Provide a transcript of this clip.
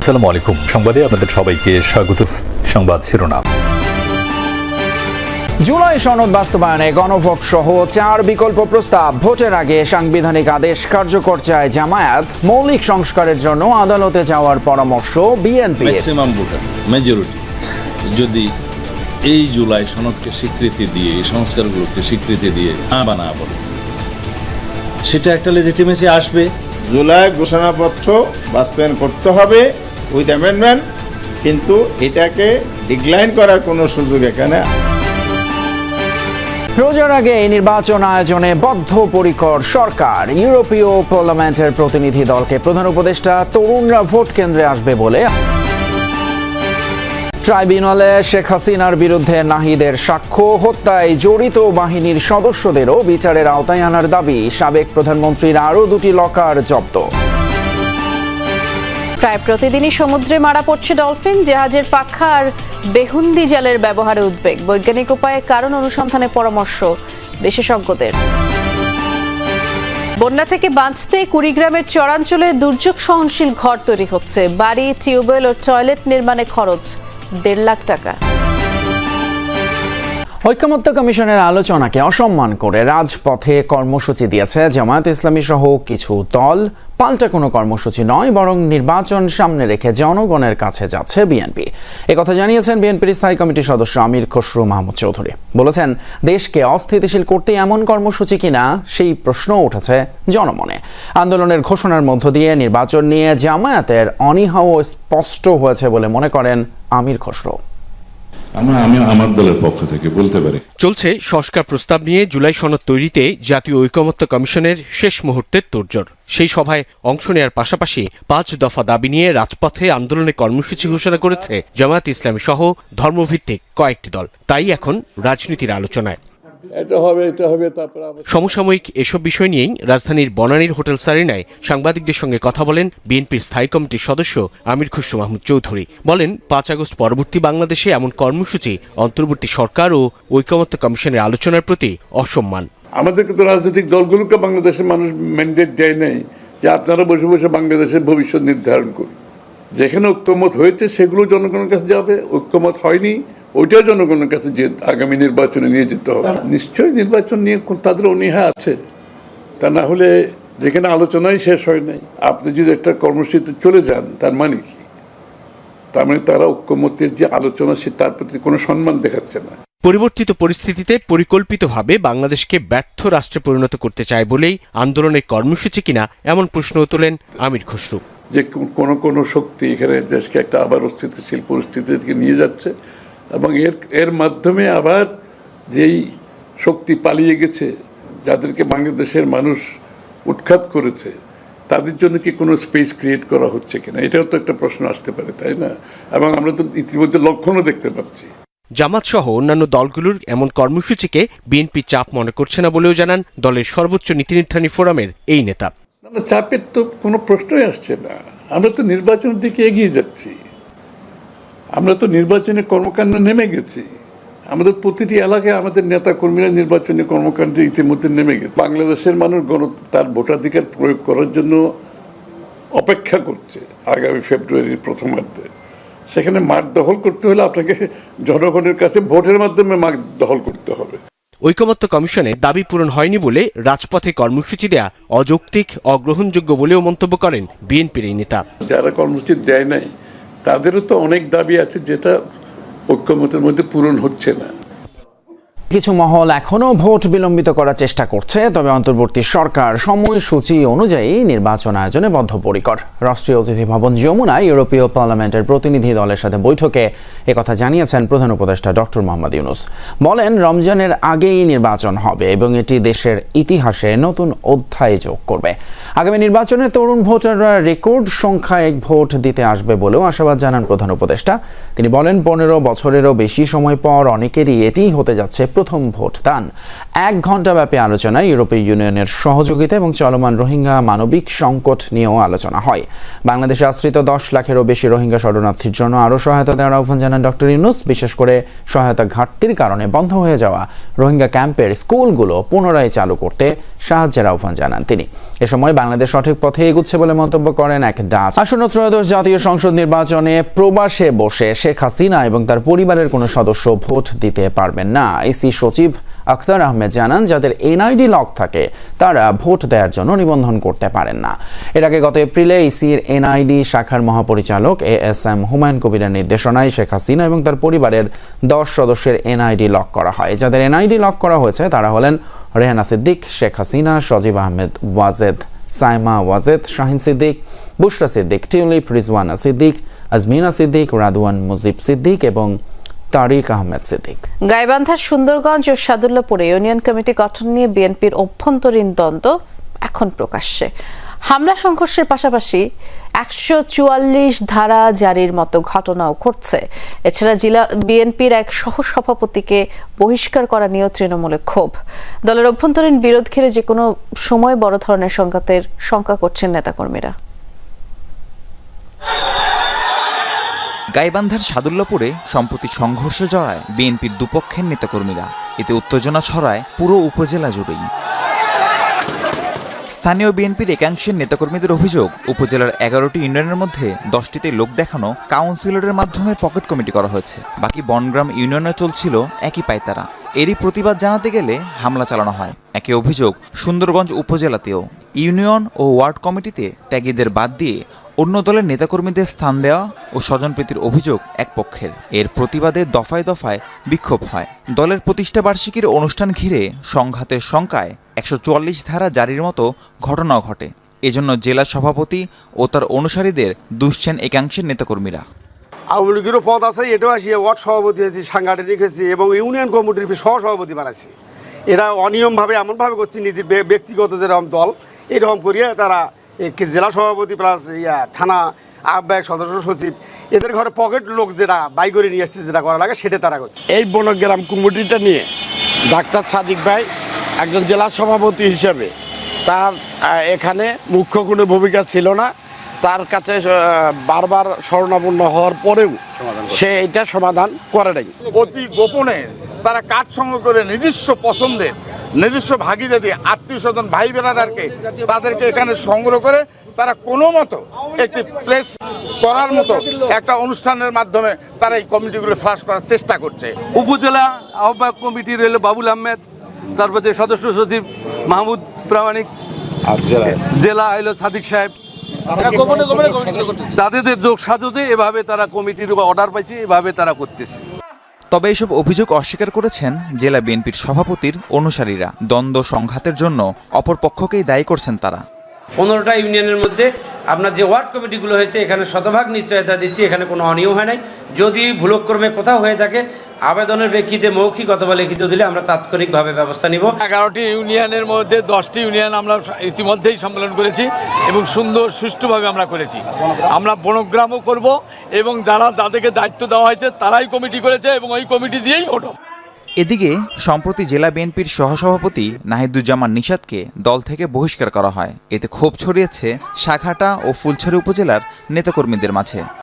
আসসালামু আলাইকুম। সংবাদে আপনাদের সবাইকে স্বাগত। সংবাদ শিরোনাম। জুলাই সনদ বাস্তবায়নে গণভোট সহ 4 বিকল্প প্রস্তাব। ভোটের আগে সাংবিধানিক আদেশ কার্যকর চায় জামায়াত। মৌলিক সংস্কারের জন্য আদালতে যাওয়ার পরামর্শ বিএনপি। ম্যাক্সিমাম ভোটার মেজরিটি যদি এই জুলাই সনদকে স্বীকৃতি দিয়ে, এই সংস্কারগুলোকে স্বীকৃতি দিয়ে না বলে, সেটা একটা লেজিটিমেসি আসবে। জুলাই ঘোষণাপত্র বাস্তবায়ন করতে হবে উইথ অ্যামেন্ডমেন্ট, কিন্তু এটাকে ডিক্লাইন করার কোনো সুযোগ এখানে। রোজার আগে এই নির্বাচন আয়োজনে বদ্ধপরিকর সরকার। ইউরোপীয় পার্লামেন্টের প্রতিনিধি দলকে প্রধান উপদেষ্টা তরুণরা ভোট কেন্দ্রে আসবে বলে। ট্রাইব্যুনালে শেখ হাসিনার বিরুদ্ধে নাহিদের সাক্ষ্য। হত্যায় জড়িত বাহিনীর সদস্যদেরও বিচারের আওতায় আনার দাবি। সাবেক প্রধানমন্ত্রীর আরও 2টি লকার জব্দ। প্রায় প্রতিদিনই সমুদ্রে মারা পড়ছে ডলফিন। জাহাজের পাখা আর বেহুন্দি জালের ব্যবহারে উদ্বেগ। বৈজ্ঞানিক উপায়ে কারণ অনুসন্ধানে পরামর্শ বিশেষজ্ঞদের। বন্যা থেকে বাঁচতে কুড়িগ্রামের চরাঞ্চলে দুর্যোগ সহনশীল ঘর তৈরি হচ্ছে। বাড়ি, টিউবওয়েল ও টয়লেট নির্মাণে খরচ 1.5 লাখ টাকা। ঐকমত্য কমিশনের আলোচনাকে অসম্মান করে রাজপথে কর্মসূচি দিয়েছে জামায়াত ইসলামী সহ কিছু দল। পাল্টা কোনো কর্মসূচি নয়, বরং নির্বাচন সামনে রেখে জনগণের কাছে যাচ্ছে বিএনপি। একথা জানিয়েছেন বিএনপির স্থায়ী কমিটির সদস্য আমির খসরু মাহমুদ চৌধুরী। বলেছেন, দেশকে অস্থিতিশীল করতে এমন কর্মসূচি কিনা সেই প্রশ্ন উঠেছে জনমনে। আন্দোলনের ঘোষণার মধ্য দিয়ে নির্বাচন নিয়ে জামায়াতের অনীহাও স্পষ্ট হয়েছে বলে মনে করেন আমির খসরু। আমি আমার দলের পক্ষ থেকে বলতে পারি, চলছে সংস্কার প্রস্তাব নিয়ে জুলাই সনদ তৈরিতে জাতীয় ঐকমত্য কমিশনের শেষ মুহূর্তের তোড়জোড়। সেই সভায় অংশ নেওয়ার পাশাপাশি 5 দফা দাবি নিয়ে রাজপথে আন্দোলনের কর্মসূচি ঘোষণা করেছে জামায়াত ইসলামী সহ ধর্মভিত্তিক কয়েকটি দল। তাই এখন রাজনীতির আলোচনায়। সমসাময়িক এসব বিষয় নিয়েই রাজধানীর বনানীর হোটেল সারিনায় সাংবাদিকদের সঙ্গে কথা বলেন বিএনপির স্থায়ী কমিটির সদস্য আমির খসরু মাহমুদ চৌধুরী। বলেন, 5 আগস্ট পরবর্তী বাংলাদেশে এমন কর্মসূচি অন্তর্বর্তী সরকার ও ঐকমত্য কমিশনের আলোচনার প্রতি অসম্মান। আমাদেরকে তো রাজনৈতিক দলগুলোকে বাংলাদেশের মানুষ ম্যান্ডেট দেয় নাই যে আপনারা বসে বসে বাংলাদেশের ভবিষ্যৎ নির্ধারণ করুন। যেখানে ঐক্যমত হয়েছে সেগুলো জনগণের কাছে যাবে, ঐক্যমত হয়নি ওইটাও জনগণের কাছে যে আগামী নির্বাচনে নিয়ে যেতে হবে। নিশ্চয়ই নির্বাচন নিয়ে তাদের অনীহা আছে, তা না হলে যেখানে আলোচনাই শেষ হয় নাই, আপনি যদি একটা কর্মসূচিতে চলে যান তার মানে কি? তার মানে তারা ঐক্যমতের যে আলোচনা সে তার প্রতি কোনো সম্মান দেখাচ্ছে না। পরিবর্তিত পরিস্থিতিতে পরিকল্পিতভাবে বাংলাদেশকে ব্যর্থ রাষ্ট্রে পরিণত করতে চায় বলেই আন্দোলনের কর্মসূচি কিনা এমন প্রশ্ন তোলেন আমির খসরু। যে কোনো শক্তি এখানে দেশকে একটা আবার অস্থিতিশীল পরিস্থিতিকে নিয়ে যাচ্ছে এবং এর মাধ্যমে আবার যেই শক্তি পালিয়ে গেছে, যাদেরকে বাংলাদেশের মানুষ উৎখাত করেছে, তাদের জন্য কি কোনো স্পেস ক্রিয়েট করা হচ্ছে কিনা, এটাও তো একটা প্রশ্ন আসতে পারে, তাই না? এবং আমরা তো ইতিমধ্যে লক্ষণও দেখতে পাচ্ছি। জামাত সহ অন্যান্য দলগুলোর এমন কর্মসূচিকে বিএনপি চাপ মনে করছে না বলেও জানান দলের সর্বোচ্চ নীতি নির্ধারণী ফোরামের এই নেতা। না, চাপের তো কোনো প্রশ্নই আসছে না। আমরা তো নির্বাচনের দিকে এগিয়ে যাচ্ছি, আমরা তো নির্বাচনে কর্মকাণ্ডে নেমে গেছি। আমাদের প্রতিটি এলাকায় আমাদের নেতা কর্মীরা নির্বাচনী কর্মকাণ্ডে ইতিমধ্যে নেমে গেছে। বাংলাদেশের মানুষ তার ভোটাধিকার প্রয়োগ করার জন্য অপেক্ষা করছে আগামী ফেব্রুয়ারির প্রথমার্ধে। সেখানে মাঠ দখল করতে হলে আপনাকে জনগণের কাছে ভোটের মাধ্যমে মাঠ দখল করতে হবে। ঐকমত্য কমিশনে দাবি পূরণ হয়নি বলে রাজপথে কর্মসূচি দেয়া অযৌক্তিক, অগ্রহণযোগ্য বলেও মন্তব্য করেন বিএনপির এই নেতা। যারা কর্মসূচি দেয় নাই তাদেরও তো অনেক দাবি আছে যেটা ঐক্যমতের মধ্যে পূরণ হচ্ছে না। কিছু মহল এখনও ভোট বিলম্বিত করার চেষ্টা করছে, তবে অন্তর্বর্তী সরকার সময়সূচি অনুযায়ী নির্বাচন আয়োজনে বদ্ধপরিকর। রাষ্ট্রীয় অতিথি ভবন যমুনায় ইউরোপীয় পার্লামেন্টের প্রতিনিধি দলের সাথে বৈঠকে একথা জানিয়েছেন প্রধান উপদেষ্টা ডক্টর মোহাম্মদ ইউনূস। বলেন, রমজানের আগেই নির্বাচন হবে এবং এটি দেশের ইতিহাসে নতুন অধ্যায় যোগ করবে। আগামী নির্বাচনে তরুণ ভোটাররা রেকর্ড সংখ্যায় ভোট দিতে আসবে বলেও আশাবাদ জানান প্রধান উপদেষ্টা। তিনি বলেন, 15 বছরেরও বেশি সময় পর অনেকেরই এটিই হতে যাচ্ছে প্রথম ভোট দান। 1 ঘণ্টাব্যাপী আলোচনায় ইউরোপীয় ইউনিয়নের সহযোগিতা এবং চলমান রোহিঙ্গা মানবিক সংকট নিয়েও আলোচনা হয়। বাংলাদেশে আশ্রিত 10 লাখেরও বেশি রোহিঙ্গা শরণার্থীর জন্য আরও সহায়তা দেওয়ার আহ্বান জানান ডক্টর ইউনূস। বিশেষ করে সহায়তা ঘাটতির কারণে বন্ধ হয়ে যাওয়া রোহিঙ্গা ক্যাম্পের স্কুলগুলো পুনরায় চালু করতে সাহায্যের আহ্বান জানান তিনি। এ সময় বাংলাদেশ সঠিক পথে এগুচ্ছে বলে মন্তব্য করেন এক ডাচ। আসন্ন ত্রয়োদশ জাতীয় সংসদ নির্বাচনে প্রবাসে বসে শেখ হাসিনা এবং তার পরিবারের কোনো সদস্য ভোট দিতে পারবেন না। ইসি সচিব আখতার আহমেদ জানান, যাদের এনআইডি লক থাকে তারা ভোট দেওয়ার জন্য নিবন্ধন করতে পারেন না। এর আগে গত এপ্রিলে ইসির এনআইডি শাখার মহাপরিচালক ASM হুমায়ুন কবিরের নির্দেশনায় শেখ হাসিনা এবং তার পরিবারের 10 সদস্যের এনআইডি লক করা হয়। যাদের এনআইডি লক করা হয়েছে তারা হলেন রেহানা সিদ্দিক, শেখ হাসিনা, সজীব আহমেদ ওয়াজেদ, সাইমা ওয়াজেদ, শাহিন সিদ্দিক, বুশরা সিদ্দিক, টিউলিপ, রিজওয়ানা সিদ্দিক, আজমিনা সিদ্দিক, রাদওয়ান মুজিব সিদ্দিক এবং তারিক আহমেদ সিদ্দিক। গাইবান্ধার সুন্দরগঞ্জ ও সাদুল্লাপুরে ইউনিয়ন কমিটি গঠন নিয়ে বিএনপির অভ্যন্তরীণ দ্বন্দ্ব এখন প্রকাশ্যে। হামলা সংঘর্ষের পাশাপাশি 144 ধারা জারির মতো ঘটনাও ঘটছে। এছাড়া জেলা বিএনপির এক সহসভাপতিকে বহিষ্কার করা নিয়েও তৃণমূলে ক্ষোভ। দলের অভ্যন্তরীণ বিরোধ ঘিরে যে কোনো সময় বড় ধরনের সংঘাতের শঙ্কা করছেন নেতাকর্মীরা। গাইবান্ধার সাদুল্লাপুরে সম্প্রতি সংঘর্ষে জড়ায় বিএনপির দুপক্ষের নেতাকর্মীরা। এতে উত্তেজনা ছড়ায় পুরো উপজেলা জুড়েই। স্থানীয় বিএনপির একাংশের নেতাকর্মীদের অভিযোগ, উপজেলার 11টি ইউনিয়নের মধ্যে 10টিতে লোক দেখানো কাউন্সিলরের মাধ্যমে পকেট কমিটি করা হয়েছে। বাকি বনগ্রাম ইউনিয়নে চলছিল একই পায়তারা। এরই প্রতিবাদ জানাতে গেলে হামলা চালানো হয়। একই অভিযোগ সুন্দরগঞ্জ উপজেলাতেও। ইউনিয়ন ও ওয়ার্ড কমিটিতে ত্যাগীদের বাদ দিয়ে অন্য দলের নেতাকর্মীদের স্থান দেওয়া ও স্বজনপ্রীতির অভিযোগ এক পক্ষের। এর প্রতিবাদে দফায় দফায় বিক্ষোভ হয়। দলের প্রতিষ্ঠাবার্ষিকীর অনুষ্ঠান ঘিরে সংঘাতের শঙ্কায় 144 ধারা জারির মতো ঘটনাও ঘটে। এজন্য জেলা সভাপতি ও তার অনুসারীদের দুষছেন একাংশের নেতাকর্মীরা। আওয়ামী লীগেরও পদ আছে, এটাও আসি ওয়ার্ড সভাপতি হয়েছি, সাংগঠনিক হয়েছি এবং ইউনিয়ন কমিটির সহসভাপতি বানাচ্ছি। এরা অনিয়মভাবে এমনভাবে করছে, নিজের ব্যক্তিগত যেরকম দল এরকম করিয়ে তারা জেলা সভাপতি প্লাস থানা আহ্বায়ক, সদস্য সচিব, এদের ঘরে পকেট লোক যেটা বাই করে নিয়ে আসছে, যেটা করা লাগে সেটা তারা করছে। এই বনগ্রাম কমিটিটা নিয়ে ডাক্তার সাদিক ভাই একজন জেলা সভাপতি হিসেবে তার এখানে মুখ্য কোনো ভূমিকা ছিল না। তার কাছে বারবার শরণাপন্ন হওয়ার পরেও সে এটা সমাধান করে নাই। অতি গোপনে তারা কাঠ সংগ্রহ করে নিজস্ব পছন্দের নিজস্ব ভাগিদারি আত্মীয় স্বজন ভাই বেড়াদারকে তাদেরকে এখানে সংগ্রহ করে তারা কোনো মতো একটি প্লেস করার মতো একটা অনুষ্ঠানের মাধ্যমে তারা এই কমিটিগুলো ফ্লাশ করার চেষ্টা করছে। উপজেলা আহ্বায়ক কমিটির হলো বাবুল আহমেদ, তারপর যে সদস্য সচিব মাহমুদ প্রামাণিক, জেলা হলো সাদিক সাহেব, তাদের যোগ সাজতে এভাবে তারা কমিটির অর্ডার পাইছে, এভাবে তারা করতেছে। তবে এসব অভিযোগ অস্বীকার করেছেন জেলা বিএনপির সভাপতির অনুসারীরা। দ্বন্দ্ব সংঘাতের জন্য অপর পক্ষকেই দায়ী করছেন তারা। 15টা ইউনিয়নের মধ্যে আপনার যে ওয়ার্ড কমিটিগুলো হয়েছে এখানে শতভাগ নিশ্চয়তা দিচ্ছি, এখানে কোনো অনিয়ম হয় নাই। যদি ভুলক্রমে কোথাও হয়ে থাকে আবেদনের প্রেক্ষিতে মৌখিক অথবা লিখিত দিলে আমরা তাৎক্ষণিকভাবে ব্যবস্থা নিব। 11টি ইউনিয়নের মধ্যে 10টি ইউনিয়ন আমরা ইতিমধ্যেই সম্মেলন করেছি এবং সুন্দর সুষ্ঠুভাবে আমরা করেছি। আমরা বনগ্রামও করব এবং যাদেরকে দায়িত্ব দেওয়া হয়েছে তারাই কমিটি করেছে এবং ওই কমিটি দিয়েই ভোট। এদিকে সম্প্রতি জেলা বিএনপির সহসভাপতি নাহিদুজ্জামান নিশাদকে দল থেকে বহিষ্কার করা হয়। এতে ক্ষোভ ছড়িয়েছে সাঘাটা ও ফুলছড়ি উপজেলার নেতাকর্মীদের মাঝে।